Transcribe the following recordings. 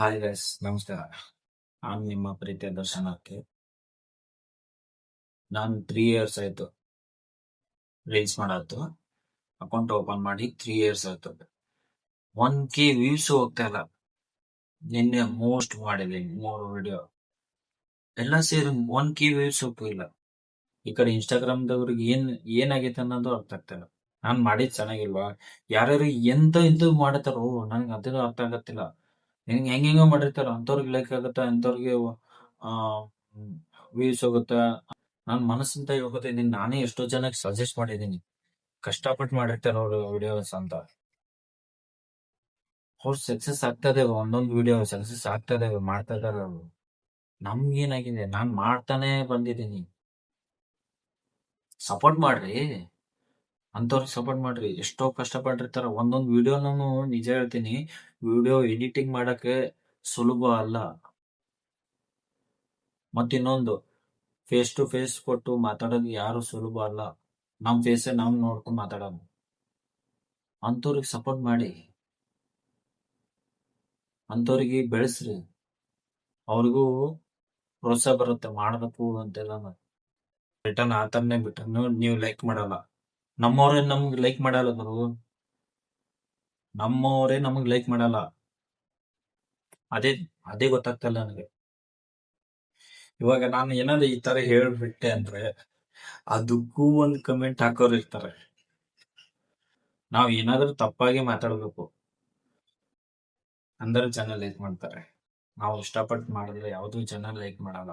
Hi guys, ನಮಸ್ಕಾರ. ನಾನು ನಿಮ್ಮ ಪ್ರೀತಿಯ ದರ್ಶನಕ್ಕೆ. ನಾನು 3 ಇಯರ್ಸ್ ಆಯ್ತು ರೀಲ್ಸ್ ಮಾಡತ್ತು. ಅಕೌಂಟ್ ಓಪನ್ ಮಾಡಿ 3 ಇಯರ್ಸ್ ಆಯ್ತು. 1K ವ್ಯೂಸ್ ಹೋಗ್ತಾ ಇಲ್ಲ. ನಿನ್ನೆ ಮೋಸ್ಟ್ ಮಾಡಿದ್ದೀನಿ 3 ವಿಡಿಯೋ ಎಲ್ಲ ಸೇರಿ 1K ವ್ಯೂಸ್ ಹೋಗ್ತಿಲ್ಲ. ಈ ಕಡೆ ಇನ್ಸ್ಟಾಗ್ರಾಮ್ದವ್ರಿಗೆ ಏನಾಗೈತೆ ಅನ್ನೋದು ಅರ್ಥ ಆಗ್ತಾ ಇಲ್ಲ. ನಾನ್ ಮಾಡಿದ್ ಚೆನ್ನಾಗಿಲ್ವಾ? ಯಾರ್ಯಾರು ಎಂತ ಮಾಡತಾರೋ ನನ್ಗೆ ಅದನ್ನ ಅರ್ಥ ಆಗತ್ತಿಲ್ಲ. ಹೆಂಗೆಂಗೋ ಮಾಡಿರ್ತಾರ, ಅಂತವ್ರಿಗೆ ಲೈಕ್ ಆಗತ್ತ, ಅಂತವ್ರಿಗೆ ಆ ವ್ಯೂಸ್ ಹೋಗುತ್ತಾ. ನಾನ್ ಮನಸ್ಸಿಂದ ಹೋಗೋದಿದ್ದೀನಿ. ನಾನೇ ಎಷ್ಟೋ ಜನಕ್ಕೆ ಸಜೆಸ್ಟ್ ಮಾಡಿದ್ದೀನಿ. ಕಷ್ಟಪಟ್ಟು ಮಾಡಿರ್ತಾರೆ ಅವ್ರು ವಿಡಿಯೋಸ್ ಅಂತ. ಅವ್ರು ಸಕ್ಸಸ್ ಆಗ್ತಾ ಇದಾವೆ, ಒಂದೊಂದು ವಿಡಿಯೋ ಸಕ್ಸಸ್ ಆಗ್ತಾ ಇದಾವೆ, ಮಾಡ್ತಾ ಇದಾರೆ ಅವ್ರು. ನಮ್ಗೇನಾಗಿದೆ? ನಾನ್ ಮಾಡ್ತಾನೆ ಬಂದಿದ್ದೀನಿ. ಸಪೋರ್ಟ್ ಮಾಡ್ರಿ, ಅಂತವ್ರಿಗೆ ಸಪೋರ್ಟ್ ಮಾಡ್ರಿ. ಎಷ್ಟೋ ಕಷ್ಟಪಟ್ಟಿರ್ತಾರ. ಒಂದೊಂದು ವಿಡಿಯೋ ನಾನು ನಿಜ ಹೇಳ್ತೀನಿ, ವಿಡಿಯೋ ಎಡಿಟಿಂಗ್ ಮಾಡಕ್ಕೆ ಸುಲಭ ಅಲ್ಲ. ಮತ್ತಿನ್ನೊಂದು, ಫೇಸ್ ಟು ಫೇಸ್ ಕೊಟ್ಟು ಮಾತಾಡೋದು ಯಾರು ಸುಲಭ ಅಲ್ಲ. ನಮ್ ಫೇಸ್ ನಾವ್ ನೋಡ್ಕೊಂಡು ಮಾತಾಡೋದು. ಅಂತವ್ರಿಗೆ ಸಪೋರ್ಟ್ ಮಾಡಿ, ಅಂತವ್ರಿಗೆ ಬೆಳೆಸ್ರಿ. ಅವ್ರಿಗೂ ಪ್ರೋತ್ಸಾಹ ಬರುತ್ತೆ, ಮಾಡಬೇಕು ಅಂತೆಲ್ಲ. ರಿಟರ್ನ್ ಆತರನೇ ಬಿಟ್ರು ನೀವು ಲೈಕ್ ಮಾಡಲ್ಲ. ನಮ್ಮವ್ರೇ ನಮ್ಗೆ ಲೈಕ್ ಮಾಡಲ್ಲ ಗುರು. ನಮ್ಮವರೇ ನಮಗ್ ಲೈಕ್ ಮಾಡಲ್ಲ. ಅದೇ ಅದೇ ಗೊತ್ತಾಗ್ತಲ್ಲ ನನಗೆ. ಇವಾಗ ನಾನು ಏನಾದ್ರು ಈ ತರ ಹೇಳ್ಬಿಟ್ಟೆ ಅಂದ್ರೆ ಅದಕ್ಕೂ ಒಂದ್ ಕಮೆಂಟ್ ಹಾಕೋರು ಇರ್ತಾರೆ. ನಾವ್ ಏನಾದ್ರೂ ತಪ್ಪಾಗಿ ಮಾತಾಡ್ಬೇಕು ಅಂದ್ರೆ ಜನ ಲೈಕ್ ಮಾಡ್ತಾರೆ. ನಾವು ಇಷ್ಟಪಟ್ಟು ಮಾಡಿದ್ರೆ ಯಾವ್ದು ಜನ ಲೈಕ್ ಮಾಡಲ್ಲ.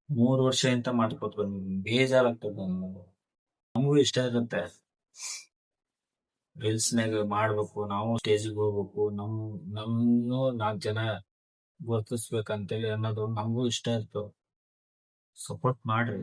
3 ವರ್ಷ ಇಂತ ಮಾಡ್ಕೋತ ಬಂದಿದ್ದೀನಿ. ಬೇಜಾರಾಗ್ತದೆ ನನಗೆ. ನಮಗೂ ಇಷ್ಟ ಇರುತ್ತೆ ರೀಲ್ಸ್ನಾಗ ಮಾಡ್ಬೇಕು, ನಾವು ಸ್ಟೇಜಿಗೆ ಹೋಗ್ಬೇಕು, ನಮ್ಮನ್ನು 4 ಜನ ಗುರುತಿಸ್ಬೇಕಂತೇಳಿ ಅನ್ನೋದು ನಮಗೂ ಇಷ್ಟ ಇತ್ತು. ಸಪೋರ್ಟ್ ಮಾಡ್ರಿ.